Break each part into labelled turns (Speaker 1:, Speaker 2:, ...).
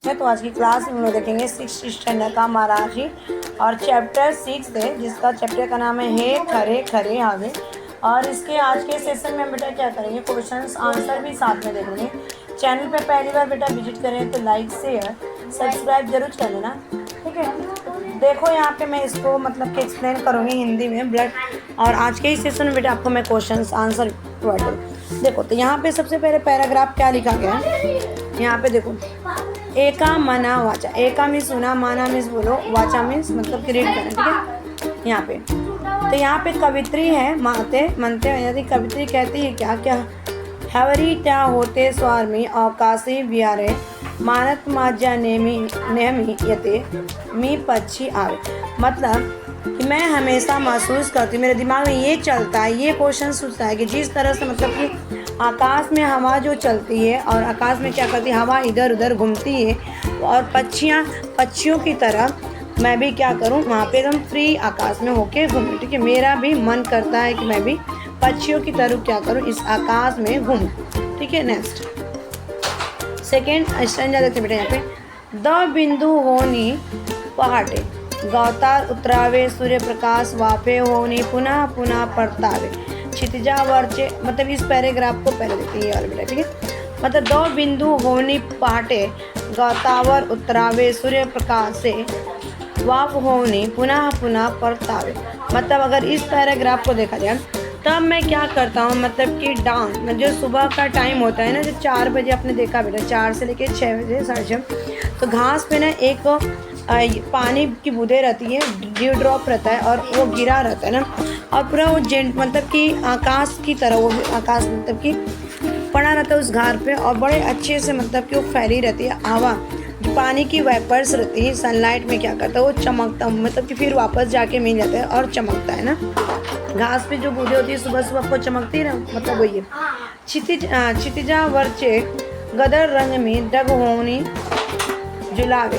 Speaker 1: है। तो आज की क्लास में हम लोग देखेंगे 6th स्टैंडर्ड का मराठी और चैप्टर 6 है, जिसका चैप्टर का नाम है हे खरे खरे हावे। और इसके आज के सेशन में हम बेटा क्या करेंगे, क्वेश्चंस आंसर भी साथ में देखेंगे। चैनल पे पहली बार बेटा विजिट करें तो लाइक शेयर सब्सक्राइब जरूर कर लेना, ठीक है। देखो यहाँ पे मैं इसको मतलब कि एक्सप्लेन करूँगी हिंदी में ब्लड, और आज के ही सेशन में बेटा आपको मैं क्वेश्चंस आंसर प्रोवाइड करूँ। देखो तो यहाँ पे सबसे पहले पैराग्राफ क्या लिखा गया है, यहाँ पे देखो एका मना वाचा। एका मीन्स सुना, माना मीन्स बोलो, वाचा मीन्स मतलब कि रीड करें, ठीक है। यहाँ पे तो यहाँ पे कवित्री है, माते मनते यदि कवित्री कहती है क्या क्या हवरी क्या होते स्वामी अवकाशी विहारे मानत माजा नेमी यते मी पक्षी आवे। मतलब कि मैं हमेशा महसूस करती हूँ, मेरे दिमाग में ये चलता है, ये क्वेश्चन सोचता है कि जिस तरह से मतलब कि आकाश में हवा जो चलती है और आकाश में क्या करती है, हवा इधर उधर घूमती है, और पक्षियों की तरह मैं भी क्या करूं, वहाँ पे एकदम फ्री आकाश में होके घूमूं, ठीक है। मेरा भी मन करता है कि मैं भी पक्षियों की तरह क्या करूं, इस आकाश में घूमूं, ठीक है। नेक्स्ट सेकेंड स्टैंडर्ड देखते बेटा, यहाँ पे द बिंदु होनी पहाटे गौतार उतरावे सूर्य प्रकाश वापे होनी पुनः पुनः परतावे क्षितिजा वर्चे। मतलब इस पैराग्राफ को पहले देखते हैं बेटा, ठीक है। मतलब दो बिंदु होनी पहाटे गौतावर उतरावे सूर्य प्रकाश से वाप होनी पुनः पुनः परतावे। मतलब अगर इस पैराग्राफ को देखा जाए तब मैं क्या करता हूँ, मतलब कि डाउन में जो सुबह का टाइम होता है ना, जो 4 बजे आपने देखा बेटा, 4 से लेके 6 बजे 6:30, तो घास पे ना एक पानी की बूंदें रहती है, ड्यू ड्रॉप रहता है और वो गिरा रहता है ना, और पूरा वो मतलब कि आकाश की तरह वो आकाश मतलब कि पड़ा रहता है उस घास पे, और बड़े अच्छे से मतलब कि वो फैली रहती है हवा, जो पानी की वेपर्स रहती है सनलाइट में क्या करता है वो चमकता, मतलब कि फिर वापस जाके मिल जाता है और चमकता है ना। घास पे जो बूंदें होती है सुबह सुबह आपको चमकती है ना, मतलब वही है। क्षितिजा वर्चे गदर रंग में डग होनी जुलावे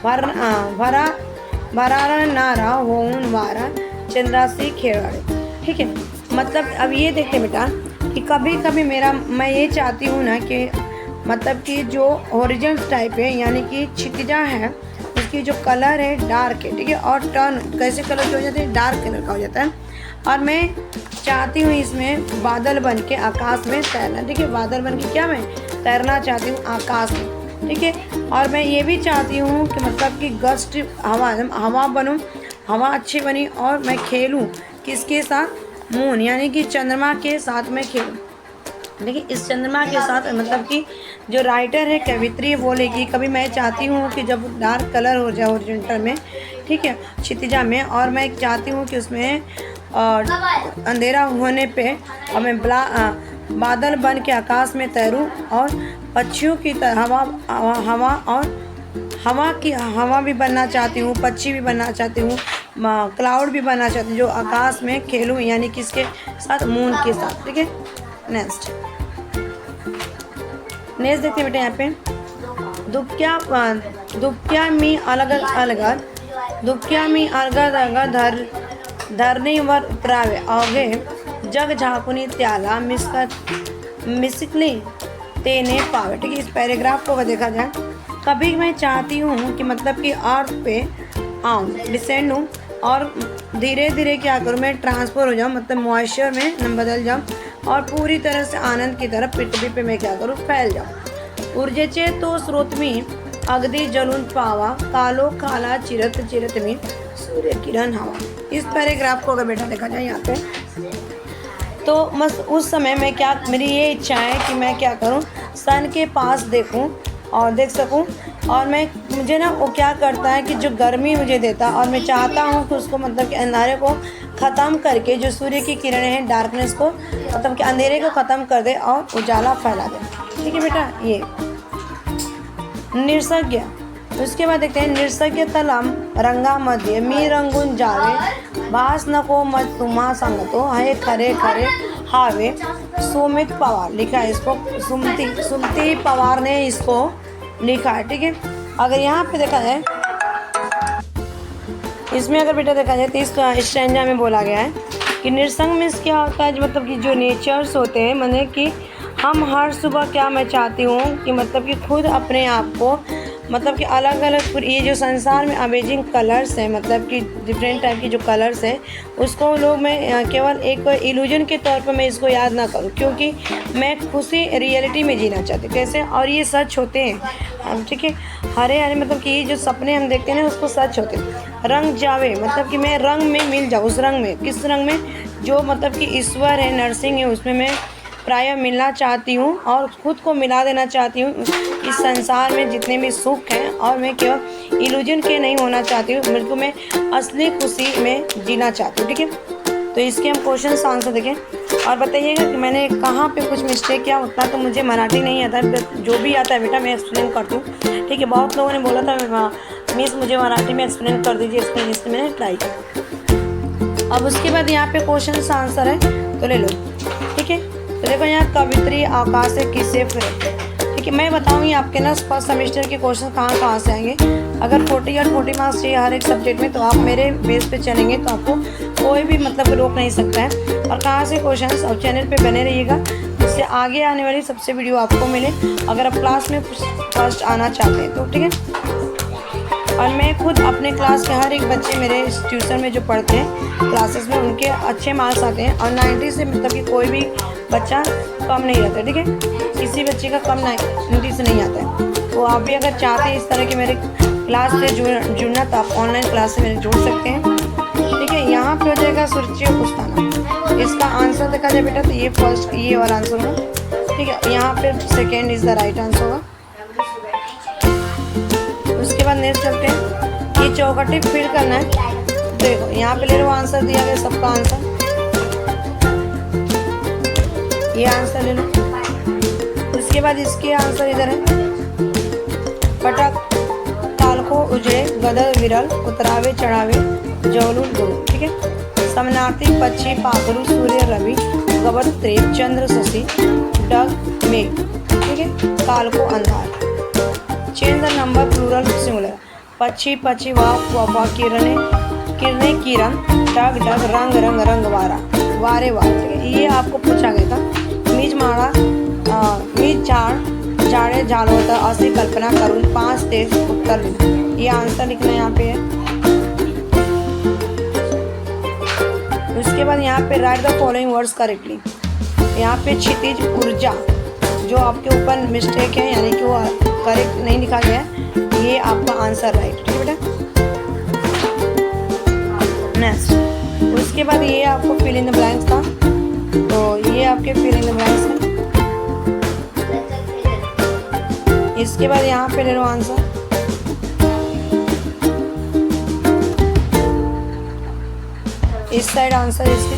Speaker 1: भरा नारा होन वारा चंद्रासी खेड़ाड़े, ठीक है। मतलब अब ये देखते बेटा कि कभी कभी मैं ये चाहती हूँ ना कि मतलब कि जो ओरिजिनल टाइप है यानी कि क्षितिजा है उसकी जो कलर है डार्क है, ठीक है, और टर्न कैसे कलर के हो जाते हैं, डार्क कलर का हो जाता है। और मैं चाहती हूँ इसमें बादल बन के आकाश में तैरना, ठीक है। बादल बन के क्या मैं तैरना चाहती हूँ आकाश में, ठीक है। और मैं ये भी चाहती हूँ कि मतलब कि गस्ट हवा बनूँ, हवा अच्छी बनी, और मैं खेलूँ किसके साथ, मून यानी कि चंद्रमा के साथ मैं खेलूँ। देखिए इस चंद्रमा के साथ मतलब कि जो राइटर है कवित्री बोलेगी कभी मैं चाहती हूँ कि जब डार्क कलर हो जाए ओरिजिनल में, ठीक है, क्षितिजा में, और मैं चाहती हूँ कि उसमें अंधेरा होने पे और मैं बादल बन के आकाश में तैरूँ, और पक्षियों की तरह हवा भी बनना चाहती हूँ, पक्षी भी बनना चाहती हूँ, क्लाउड भी बनना चाहती हूँ, जो आकाश में खेलूँ यानी किसके साथ, मून के साथ, ठीक है। नेक्स्ट देखते हैं बेटे, यहाँ पे दुप्क्या मी अलग धरनी वर उतरावे आगे जग झाकुनी त्याला मिसकली तेने पावे, ठीक है। इस पैराग्राफ को देखा जाए कभी मैं चाहती हूँ कि मतलब कि अर्थ पे आऊँ, डिसेंड हूँ, और धीरे धीरे क्या करूँ, मैं ट्रांसफर हो जाऊँ, मतलब मॉइस्चर में बदल जाऊँ, और पूरी तरह से आनंद की तरफ पृथ्वी पे मैं क्या करूँ, फैल जाऊँ। ऊर्जेचे तो स्रोत में अगदी जलून पावा कालो काला चिरत में सूर्य किरण हवा। इस पैराग्राफ को अगर बेटा देखा जाए यहाँ पे तो बस उस समय मैं क्या, मेरी ये इच्छा है कि मैं क्या करूँ, सन के पास देखूँ और देख सकूँ, और मुझे ना वो क्या करता है कि जो गर्मी मुझे देता, और मैं चाहता हूँ कि उसको मतलब कि अंधेरे को ख़त्म करके जो सूर्य की किरणें हैं डार्कनेस को मतलब कि अंधेरे को ख़त्म कर दे और उजाला फैला दे, ठीक है बेटा। ये निर्सज्ञ, उसके बाद देखते हैं निर्सज्ञ तलम रंगा मध्य मी रंगून जावे भास नको मत तुम्हा संगतो है खरे खरे हावे। सुमित पवार लिखा है इसको, सुमति पवार ने इसको लिखा है, ठीक है। अगर यहाँ पे देखा जाए इसमें अगर बेटा देखा जाए तो इस स्टैंजा में बोला गया है कि निरसंग मीन्स क्या होता है, मतलब कि जो नेचर्स होते हैं, मतलब कि हम हर सुबह क्या मैं चाहती हूँ कि मतलब कि खुद अपने आप को मतलब कि अलग अलग ये जो संसार में अमेजिंग कलर्स हैं, मतलब कि डिफरेंट टाइप की जो कलर्स हैं, उसको लोग मैं केवल एक इल्यूजन के तौर पर मैं इसको याद ना करूं, क्योंकि मैं खुशी रियलिटी में जीना चाहती हूँ। कैसे? और ये सच होते हैं, ठीक है। हरे हरे मतलब कि ये जो सपने हम देखते हैं ना, उसको सच होते हैं। रंग जावे मतलब कि मैं रंग में मिल जाऊँ, उस रंग में, किस रंग में? जो मतलब कि ईश्वर है, नर्सिंग है, उसमें मैं प्राय मिलना चाहती हूँ और खुद को मिला देना चाहती हूँ इस संसार में जितने भी सुख हैं। और मैं केवल इल्यूजन के नहीं होना चाहती हूँ, बल्कि मैं असली खुशी में जीना चाहती हूँ, ठीक है। तो इसके हम क्वेश्चन आंसर देखें और बताइएगा कि मैंने कहाँ पे कुछ मिस्टेक किया। उतना तो मुझे मराठी नहीं आता है, जो भी आता है बेटा मैं एक्सप्लेन करती हूँ, ठीक है। बहुत लोगों ने बोला था मिस मुझे मराठी में एक्सप्लेन कर दीजिए, इसको इंग्लिश में मैंने ट्राई किया। अब उसके बाद यहाँ पे क्वेश्चन आंसर है, तो ले लो, ठीक है। तो देखो यहाँ कवित्री आकाश से किसे फिरे, ठीक है। मैं बताऊँगी आपके ना फर्स्ट सेमेस्टर के क्वेश्चन कहाँ से आएंगे। अगर 40 या 40 मार्क्स चाहिए हर एक सब्जेक्ट में, तो आप मेरे बेस पे चलेंगे तो आपको कोई भी मतलब रोक नहीं सकता है। और कहाँ से क्वेश्चन, और चैनल पे बने रहिएगा, जिससे आगे आने वाली सबसे वीडियो आपको मिले, अगर आप क्लास में फर्स्ट आना चाहते हैं तो, ठीक है। और मैं खुद अपने क्लास के हर एक बच्चे मेरे ट्यूशन में जो पढ़ते हैं क्लासेस में, उनके अच्छे मार्क्स आते हैं और 90 से मतलब कि कोई भी बच्चा कम नहीं रहता, ठीक है। किसी बच्चे का कम 90 से नहीं आता है। तो आप भी अगर चाहते हैं इस तरह के मेरे क्लास से जुड़ना, तो आप ऑनलाइन क्लास से मेरे जुड़ सकते हैं, ठीक है। यहाँ पे हो जाएगा सुरुचि पुस्ताना। इसका आंसर देखा जाए बेटा तो ये फर्स्ट, ये वाला आंसर होगा, ठीक है। यहाँ पे second is the right answer होगा। उसके बाद नेक्स्ट चलते हैं, ये चौकटी फिल करना है। देखो यहाँ पे ले लो, आंसर दिया गया सबका आंसर, ये आंसर ले लो। उसके बाद इसके आंसर इधर है, पटक तालको उजड़े गदर विरल उतरावे चढ़ावे जौलू गुरु, ठीक है। समनार्थी पक्षी पाखरू सूर्य रवि गबत त्रेप चंद्र शशि डग मेघ, ठीक है। काल को अंधार। Change the number plural singular, पक्षी पक्षी वाह किरणे किरणे किरण डग डग रंग रंग रंग वारा वारे वार, ठीक है। ये आपको पूछा गया था। मीज माड़ा मीज झाड़ झाड़े झाड़ोता ऐसी कल्पना करूँ 5 तेज उत्तर लिखना, ये आंसर लिखना यहाँ पे है। उसके बाद यहाँ पे right the following words correctly. यहाँ पे क्षितिज ऊर्जा जो आपके ऊपर मिस्टेक है, यानी कि वो करेक्ट नहीं लिखा गया है, ये आपका आंसर राइट, ठीक है बेटा। नेक्स्ट उसके बाद ये आपको फिल इन द ब्लैंक्स था, तो ये आपके फिल इन द ब्लैंक्स है। इसके बाद यहाँ पे ले लो आंसर, इस साइड आंसर इसके,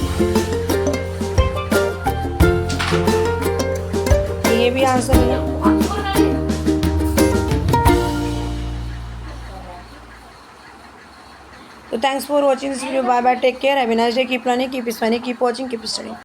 Speaker 1: ये भी आंसर ले लो। तो thanks for watching this video, bye bye, take care, have a nice day, keep learning, keep smiling, keep watching, keep studying.